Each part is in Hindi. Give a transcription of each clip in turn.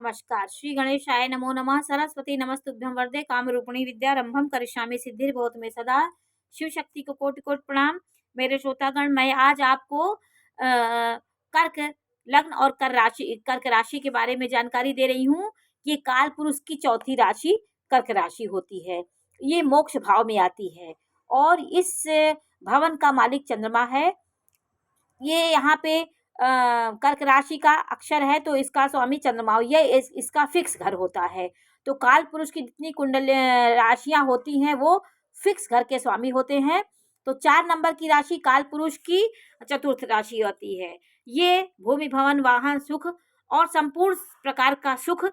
नमस्कार। श्री गणेशाय नमो नमः। सरस्वती नमस्तुभ्यं वरदे कामरूपिणी विद्यारंभम करिष्यामि सिद्धिर्भवतु मे सदा। शिव शक्ति को कोटि कोटि प्रणाम। मेरे श्रोतागण, मैं आज आपको कर्क लग्न और कर्क राशि के बारे में जानकारी दे रही हूँ। ये काल पुरुष की चौथी राशि कर्क राशि होती है। ये मोक्ष भाव में आती है और इस भवन का मालिक चंद्रमा है। ये यहाँ पे कर्क राशि का अक्षर है तो इसका स्वामी चंद्रमा, ये इसका फिक्स घर होता है। तो काल पुरुष की जितनी कुंडल राशियां होती हैं वो फिक्स घर के स्वामी होते हैं। तो 4 नंबर की राशि काल पुरुष की चतुर्थ राशि होती है। ये भूमि भवन वाहन सुख और संपूर्ण प्रकार का सुख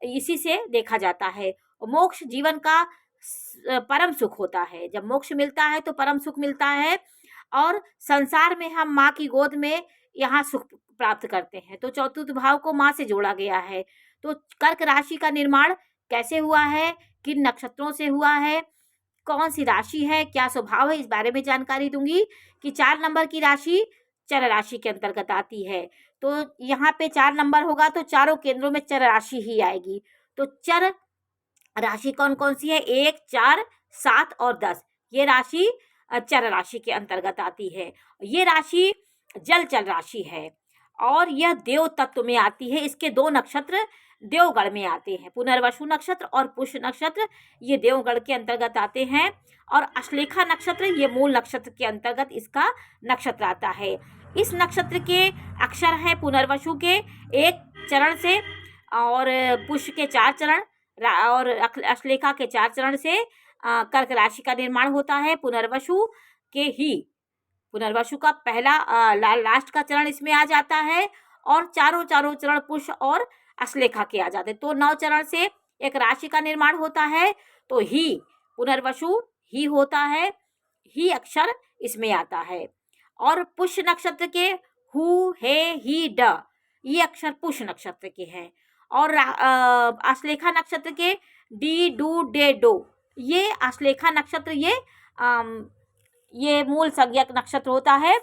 इसी से देखा जाता है। मोक्ष जीवन का परम सुख होता है। जब मोक्ष मिलता है तो परम सुख मिलता है और संसार में हम माँ की गोद में यहाँ सुख प्राप्त करते हैं। तो चतुर्थ भाव को माँ से जोड़ा गया है। तो कर्क राशि का निर्माण कैसे हुआ है, किन नक्षत्रों से हुआ है, कौन सी राशि है, क्या स्वभाव है, इस बारे में जानकारी दूंगी। कि 4 नंबर की राशि चर राशि के अंतर्गत आती है। तो यहाँ पे 4 नंबर होगा तो चारों केंद्रों में चर राशि ही आएगी। तो चर राशि कौन कौन सी है? 1, 4, 7 और 10। ये राशि चर राशि के अंतर्गत आती है। ये राशि जल चल राशि है और यह देव तत्व में आती है। इसके 2 नक्षत्र देवगढ़ में आते हैं, पुनर्वसु नक्षत्र और पुष्य नक्षत्र, ये देवगढ़ के अंतर्गत आते हैं। और अश्लेखा नक्षत्र ये मूल नक्षत्र के अंतर्गत इसका नक्षत्र आता है। इस नक्षत्र के अक्षर हैं पुनर्वसु के 1 चरण से और पुष्य के 4 चरण और अश्लेखा के 4 चरण से कर्क राशि का निर्माण होता है। पुनर्वसु का पहला लास्ट का चरण इसमें आ जाता है और चारों चरण पुष्य और अश्लेखा के आ जाते हैं। तो 9 चरण से एक राशि का निर्माण होता है। तो ही पुनर्वसु ही होता है, ही अक्षर इसमें आता है। और पुष्य नक्षत्र के हु, हे, ही, ड ये अक्षर पुष्य नक्षत्र के हैं। और अश्लेखा नक्षत्र के डी, डू, डे, डो ये अश्लेखा नक्षत्र ये मूल संज्ञक नक्षत्र होता है।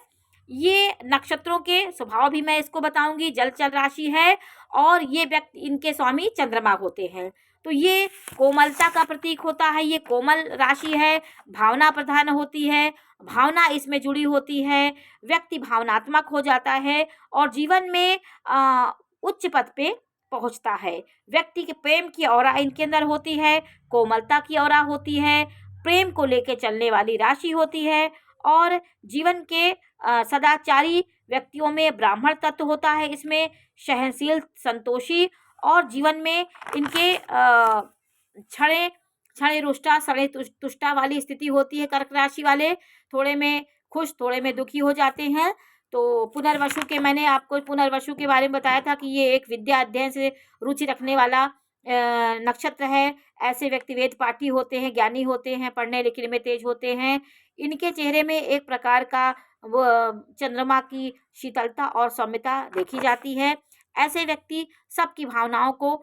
ये नक्षत्रों के स्वभाव भी मैं इसको बताऊंगी। जल चल राशि है और ये व्यक्ति इनके स्वामी चंद्रमा होते हैं। तो ये कोमलता का प्रतीक होता है। ये कोमल राशि है, भावना प्रधान होती है, भावना इसमें जुड़ी होती है। व्यक्ति भावनात्मक हो जाता है और जीवन में उच्च पद पे पहुंचता है। व्यक्ति के प्रेम की औरा इनके अंदर होती है, कोमलता की औरा होती है, प्रेम को लेके चलने वाली राशि होती है और जीवन के सदाचारी व्यक्तियों में ब्राह्मण तत्व होता है। इसमें सहनशील, संतोषी और जीवन में इनके क्षणे रुष्टा सड़े तुष्टा वाली स्थिति होती है। कर्क राशि वाले थोड़े में खुश थोड़े में दुखी हो जाते हैं। तो पुनर्वसु के मैंने आपको पुनर्वसु के बारे में बताया था कि ये एक विद्या अध्ययन से रुचि रखने वाला नक्षत्र है। ऐसे व्यक्ति वेद पाठी होते हैं, ज्ञानी होते हैं, पढ़ने लिखने में तेज होते हैं। इनके चेहरे में एक प्रकार का वो चंद्रमा की शीतलता और सौम्यता देखी जाती है। ऐसे व्यक्ति सबकी भावनाओं को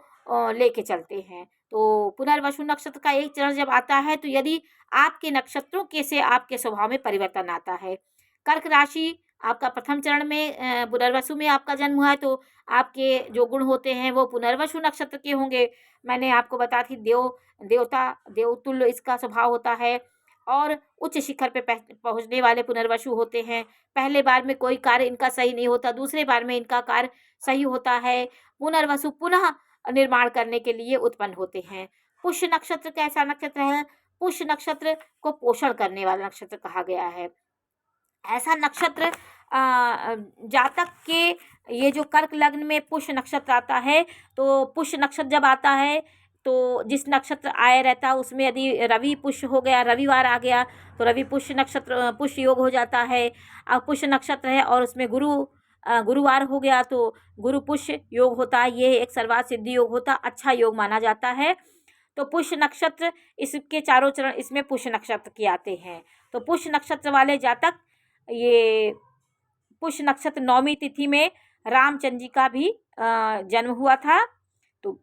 लेके चलते हैं। तो पुनर्वसु नक्षत्र का 1 चरण जब आता है तो यदि आपके नक्षत्रों के से आपके स्वभाव में परिवर्तन आता है। कर्क राशि आपका प्रथम चरण में पुनर्वसु में आपका जन्म हुआ है तो आपके जो गुण होते हैं वो पुनर्वसु नक्षत्र के होंगे। मैंने आपको बताया थी देवता देवतुल्य इसका स्वभाव होता है और उच्च शिखर पे पहुंचने वाले पुनर्वसु होते हैं। पहले बार में कोई कार्य इनका सही नहीं होता, दूसरे बार में इनका कार्य सही होता है। पुनर्वसु पुनः निर्माण करने के लिए उत्पन्न होते हैं। पुष्य नक्षत्र कैसा नक्षत्र है? पुष्य नक्षत्र को पोषण करने वाला नक्षत्र कहा गया है। ऐसा नक्षत्र जातक के ये जो कर्क लग्न में पुष्य नक्षत्र आता है तो पुष्य नक्षत्र जब आता है तो जिस नक्षत्र आया रहता है उसमें यदि रवि पुष्य हो गया, रविवार आ गया तो रवि पुष्य नक्षत्र पुष्य योग हो जाता है। अब पुष्य नक्षत्र है और उसमें गुरुवार हो गया तो गुरु पुष्य योग होता है। ये एक सर्वार्थ सिद्धि योग होता, अच्छा योग माना जाता है। तो पुष्य नक्षत्र इसके चारों चरण इसमें पुष्य नक्षत्र के आते हैं। तो पुष्य नक्षत्र वाले जातक ये पुष्य नक्षत्र 9वीं तिथि में रामचंद्र जी का भी जन्म हुआ था। तो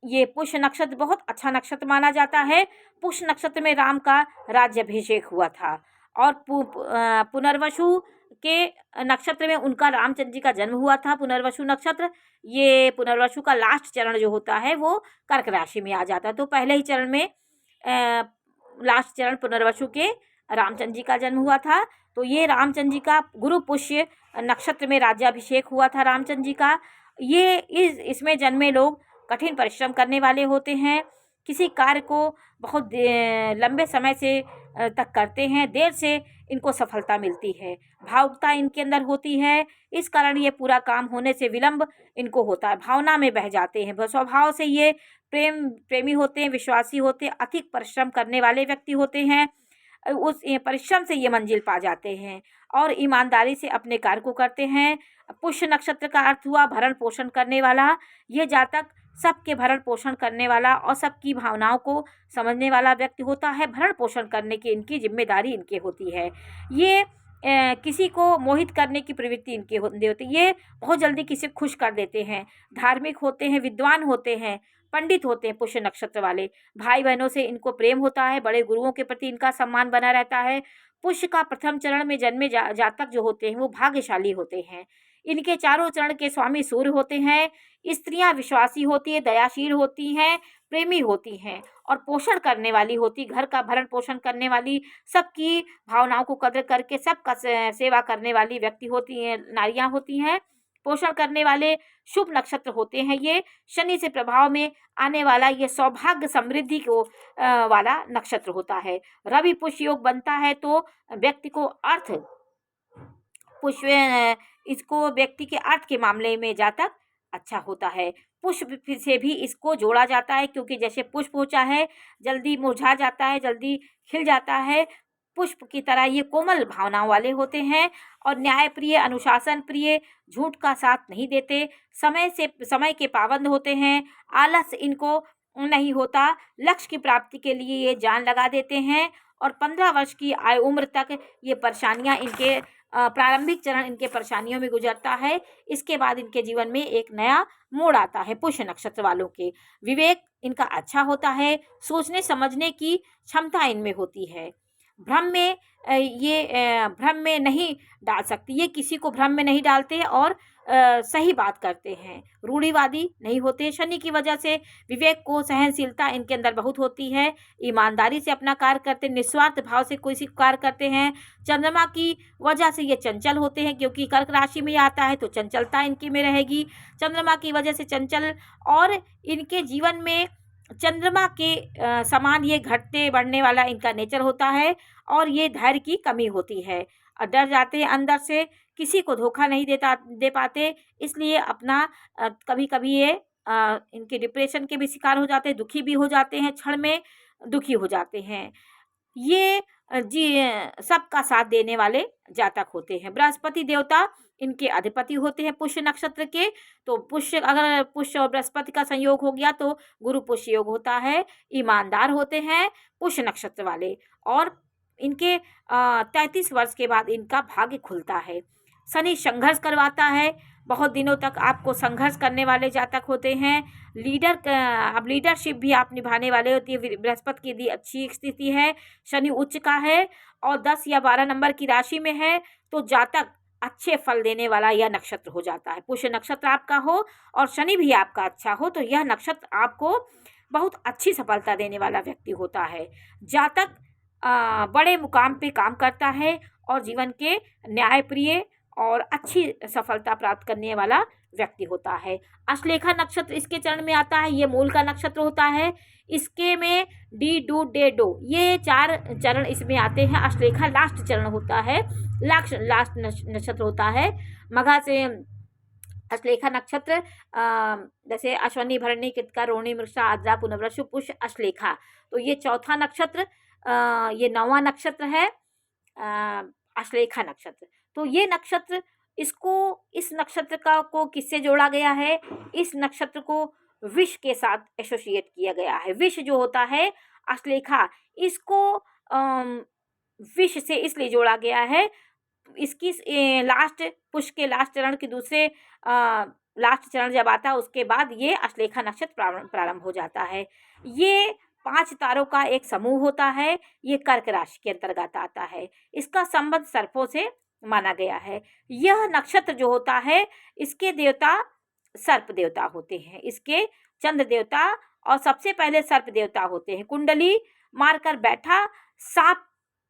ये पुष्य नक्षत्र बहुत अच्छा नक्षत्र माना जाता है। पुष्य नक्षत्र में राम का राज्याभिषेक हुआ था और पुनर्वसु के नक्षत्र में उनका रामचंद्र जी का जन्म हुआ था, पुनर्वसु नक्षत्र। ये पुनर्वसु का लास्ट चरण जो होता है वो कर्क राशि में आ जाता है। तो पहले ही चरण में लास्ट चरण पुनर्वसु के रामचंद्र जी का जन्म हुआ था। तो ये रामचंद्र जी का गुरु पुष्य नक्षत्र में राज्याभिषेक हुआ था रामचंद्र जी का। ये इसमें जन्मे लोग कठिन परिश्रम करने वाले होते हैं, किसी कार्य को बहुत लंबे समय से तक करते हैं, देर से इनको सफलता मिलती है, भावुकता इनके अंदर होती है, इस कारण ये पूरा काम होने से विलंब इनको होता है, भावना में बह जाते हैं। स्वभाव से ये प्रेमी होते हैं, विश्वासी होते हैं, अधिक परिश्रम करने वाले व्यक्ति होते हैं। उस परिश्रम से ये मंजिल पा जाते हैं और ईमानदारी से अपने कार्य को करते हैं। पुष्य नक्षत्र का अर्थ हुआ भरण पोषण करने वाला। ये जातक सबके भरण पोषण करने वाला और सबकी भावनाओं को समझने वाला व्यक्ति होता है। भरण पोषण करने की इनकी जिम्मेदारी इनके होती है। ये किसी को मोहित करने की प्रवृत्ति इनके होती है। ये बहुत जल्दी किसी को खुश कर देते हैं, धार्मिक होते हैं, विद्वान होते हैं, पंडित होते हैं। पुष्य नक्षत्र वाले भाई बहनों से इनको प्रेम होता है, बड़े गुरुओं के प्रति इनका सम्मान बना रहता है। पुष्य का प्रथम चरण में जन्मे जातक जो होते हैं वो भाग्यशाली होते हैं। इनके चारों चरण के स्वामी सूर्य होते हैं। स्त्रियां विश्वासी होती है, दयाशील होती हैं, प्रेमी होती हैं और पोषण करने वाली होती, घर का भरण पोषण करने वाली, सबकी भावनाओं को कदर करके सबका सेवा करने वाली व्यक्ति होती हैं, नारियां होती हैं। पोषण करने वाले शुभ नक्षत्र होते हैं ये। शनि से प्रभाव में आने वाला ये सौभाग्य समृद्धि को वाला नक्षत्र होता है। रवि पुष्य योग बनता है तो व्यक्ति को अर्थ पुष्य इसको व्यक्ति के अर्थ के मामले में जातक अच्छा होता है। पुष्प से भी इसको जोड़ा जाता है क्योंकि जैसे पुष्प होता है जल्दी मुरझा जाता है, जल्दी खिल जाता है, पुष्प की तरह ये कोमल भावनाओं वाले होते हैं और न्याय प्रिय, अनुशासन प्रिय, झूठ का साथ नहीं देते, समय के पाबंद होते हैं, आलस इनको नहीं होता, लक्ष्य की प्राप्ति के लिए ये जान लगा देते हैं और 15 वर्ष की आयु उम्र तक ये परेशानियां इनके प्रारंभिक चरण इनके परेशानियों में गुजरता है। इसके बाद इनके जीवन में एक नया मोड़ आता है। पुष्य नक्षत्र वालों के विवेक इनका अच्छा होता है, सोचने समझने की क्षमता इनमें होती है। भ्रम में नहीं डाल सकती, ये किसी को भ्रम में नहीं डालते और सही बात करते हैं, रूढ़िवादी नहीं होते। शनि की वजह से विवेक को, सहनशीलता इनके अंदर बहुत होती है, ईमानदारी से अपना कार्य करते, निस्वार्थ भाव से कोई कार्य करते हैं। चंद्रमा की वजह से ये चंचल होते हैं क्योंकि कर्क राशि में आता है तो चंचलता इनकी में रहेगी। चंद्रमा की वजह से चंचल और इनके जीवन में चंद्रमा के समान ये घटते बढ़ने वाला इनका नेचर होता है और ये धैर्य की कमी होती है। डर जाते हैं अंदर से, किसी को धोखा नहीं दे पाते, इसलिए अपना कभी कभी ये इनके डिप्रेशन के भी शिकार हो जाते हैं, दुखी भी हो जाते हैं, क्षण में दुखी हो जाते हैं। ये सबका साथ देने वाले जातक होते हैं। बृहस्पति देवता इनके अधिपति होते हैं पुष्य नक्षत्र के। तो अगर पुष्य और बृहस्पति का संयोग हो गया तो गुरु पुष्य योग होता है। ईमानदार होते हैं पुष्य नक्षत्र वाले और इनके 33 वर्ष के बाद इनका भाग्य खुलता है। शनि संघर्ष करवाता है, बहुत दिनों तक आपको संघर्ष करने वाले जातक होते हैं। अब लीडरशिप भी आप निभाने वाले होती है। बृहस्पति की यदि अच्छी स्थिति है, शनि उच्च का है और 10 या 12 नंबर की राशि में है तो जातक अच्छे फल देने वाला यह नक्षत्र हो जाता है। पुष्य नक्षत्र आपका हो और शनि भी आपका अच्छा हो तो यह नक्षत्र आपको बहुत अच्छी सफलता देने वाला व्यक्ति होता है। जातक बड़े मुकाम पे काम करता है और जीवन के न्यायप्रिय और अच्छी सफलता प्राप्त करने वाला व्यक्ति होता है। अश्लेखा नक्षत्र इसके चरण में आता है, ये मूल का नक्षत्र होता है। इसके में डी डू डे डो ये 4 चरण इसमें आते हैं। अश्लेखा लास्ट चरण होता है, लास्ट नक्षत्र होता है। मघा से अश्लेखा नक्षत्र जैसे अश्वनी, भरणी, कृतिका, रोहिणी, मृगशिरा, आद्रा, पुनर्वसु, पुष्य, अश्लेखा, तो ये चौथा नक्षत्र, ये 9वां नक्षत्र है अश्लेखा नक्षत्र। तो ये नक्षत्र इस नक्षत्र को किससे जोड़ा गया है? इस नक्षत्र को विष के साथ एसोसिएट किया गया है। विष जो होता है अश्लेखा, इसको विष से इसलिए जोड़ा गया है, इसकी लास्ट पुष्य के लास्ट चरण के दूसरे लास्ट चरण जब आता है उसके बाद ये अश्लेखा नक्षत्र प्रारंभ हो जाता है। ये 5 तारों का एक समूह होता है। ये कर्क राशि के अंतर्गत आता है। इसका संबंध सर्पों से माना गया है। यह नक्षत्र जो होता है इसके देवता सर्प देवता होते हैं, इसके चंद्र देवता और सबसे पहले सर्प देवता होते हैं। कुंडली मारकर बैठा सांप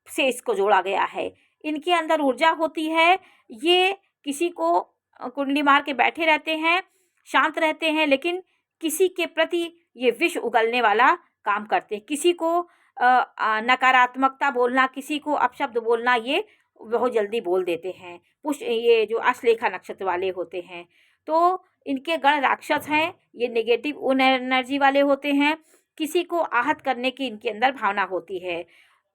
से इसको जोड़ा गया है। इनके अंदर ऊर्जा होती है, ये किसी को कुंडली मार के बैठे रहते हैं, शांत रहते हैं, लेकिन किसी के प्रति ये विष उगलने वाला काम करते हैं। किसी को नकारात्मकता बोलना, किसी को अपशब्द बोलना, ये बहुत जल्दी बोल देते हैं। ये जो अश्लेखा नक्षत्र वाले होते हैं, तो इनके गण राक्षस हैं, ये नेगेटिव एनर्जी वाले होते हैं। किसी को आहत करने की इनके अंदर भावना होती है।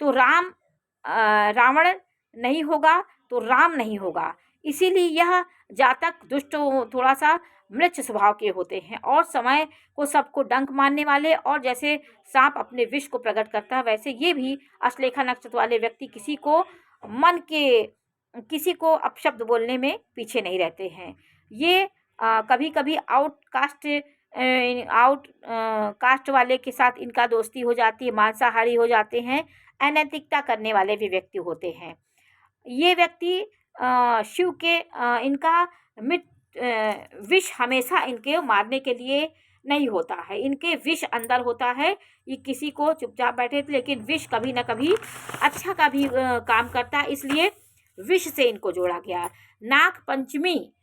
तो रावण नहीं होगा तो राम नहीं होगा, इसीलिए यह जातक दुष्ट थोड़ा सा मृच्छ स्वभाव के होते हैं और समय को सबको डंक मारने वाले, और जैसे सांप अपने विष को प्रकट करता है वैसे ये भी अश्लेखा नक्षत्र वाले व्यक्ति किसी को अपशब्द बोलने में पीछे नहीं रहते हैं। ये कभी कभी कास्ट वाले के साथ इनका दोस्ती हो जाती है, मांसाहारी हो जाते हैं, अनैतिकता करने वाले भी व्यक्ति होते हैं। ये व्यक्ति शिव के इनका विष हमेशा इनके मारने के लिए नहीं होता है, इनके विष अंदर होता है। ये किसी को चुपचाप बैठे थे, लेकिन विष कभी ना कभी अच्छा का भी काम करता है, इसलिए विष से इनको जोड़ा गया। नाग पंचमी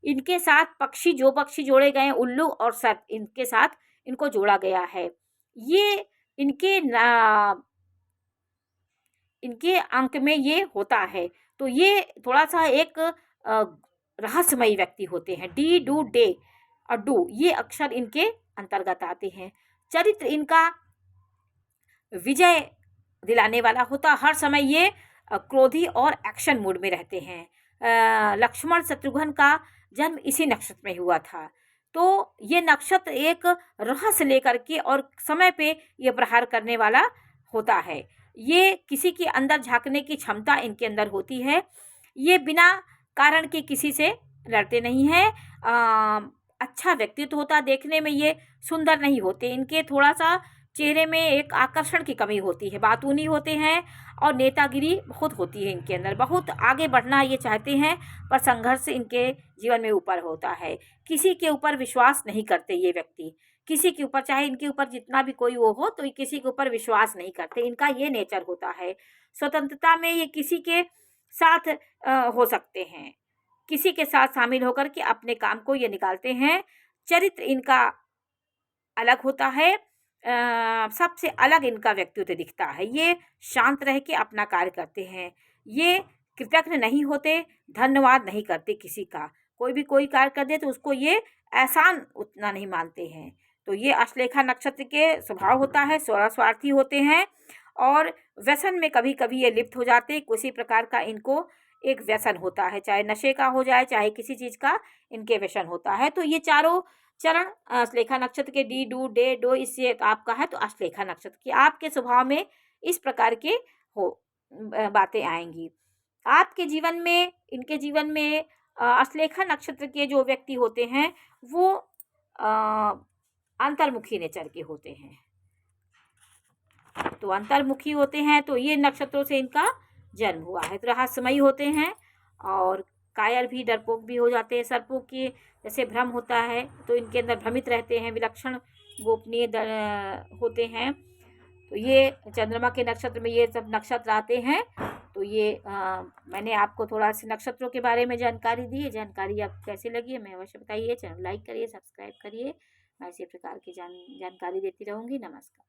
इनके साथ जो पक्षी जोड़े गए, उल्लू और सर्प, इनके साथ इनको जोड़ा गया है। ये इनके अंक में ये होता है, तो ये थोड़ा सा एक रहस्यमयी व्यक्ति होते हैं। डी डू डे और डू ये अक्षर इनके अंतर्गत आते हैं। चरित्र इनका विजय दिलाने वाला होता, हर समय ये क्रोधी और एक्शन मूड में रहते हैं। लक्ष्मण शत्रुघ्न का जन्म इसी नक्षत्र में हुआ था, तो ये नक्षत्र एक रहस्य लेकर के और समय पे ये प्रहार करने वाला होता है। ये किसी के अंदर झांकने की क्षमता इनके अंदर होती है। ये बिना कारण के किसी से लड़ते नहीं हैं। अच्छा व्यक्तित्व होता, देखने में ये सुंदर नहीं होते, इनके थोड़ा सा चेहरे में एक आकर्षण की कमी होती है, बातूनी होते हैं और नेतागिरी बहुत होती है इनके अंदर। बहुत आगे बढ़ना ये चाहते हैं, पर संघर्ष इनके जीवन में ऊपर होता है। किसी के ऊपर विश्वास नहीं करते ये व्यक्ति, किसी के ऊपर, चाहे इनके ऊपर जितना भी कोई वो हो, तो ये किसी के ऊपर विश्वास नहीं करते, इनका ये नेचर होता है। स्वतंत्रता में ये किसी के साथ हो सकते हैं, किसी के साथ शामिल होकर के अपने काम को ये निकालते हैं। चरित्र इनका अलग होता है, सबसे अलग इनका व्यक्तित्व दिखता है। ये शांत रह के अपना कार्य करते हैं, ये कृतज्ञ नहीं होते, धन्यवाद नहीं करते किसी का। कोई भी कोई कार्य कर दे तो उसको ये एहसान उतना नहीं मानते हैं। तो ये अश्लेखा नक्षत्र के स्वभाव होता है, स्वार्थी होते हैं और व्यसन में कभी कभी ये लिप्त हो जाते हैं। किसी प्रकार का इनको एक व्यसन होता है, चाहे नशे का हो जाए, चाहे किसी चीज़ का इनके व्यसन होता है। तो ये चारों चरण अश्लेखा नक्षत्र के डी डू डे डो इससे आपका है, तो अश्लेखा नक्षत्र की आपके स्वभाव में इस प्रकार के बातें आएंगी। आपके जीवन में, इनके जीवन में अश्लेखा नक्षत्र के जो व्यक्ति होते हैं वो अंतर्मुखी नेचर के होते हैं। तो अंतर्मुखी होते हैं, तो ये नक्षत्रों से इनका जन्म हुआ है। तो रहस्यमयी होते हैं और कायर भी, डरपोक भी हो जाते हैं। सर्पों के जैसे भ्रम होता है तो इनके अंदर भ्रमित रहते हैं, विलक्षण गोपनीय होते हैं। तो ये चंद्रमा के नक्षत्र में ये सब नक्षत्र आते हैं। तो ये मैंने आपको थोड़ा सा नक्षत्रों के बारे में जानकारी दी है। जानकारी आपको कैसी लगी है मैं अवश्य बताइए। चैनल लाइक करिए, सब्सक्राइब करिए। मैं इसी प्रकार की जानकारी देती रहूँगी। नमस्कार।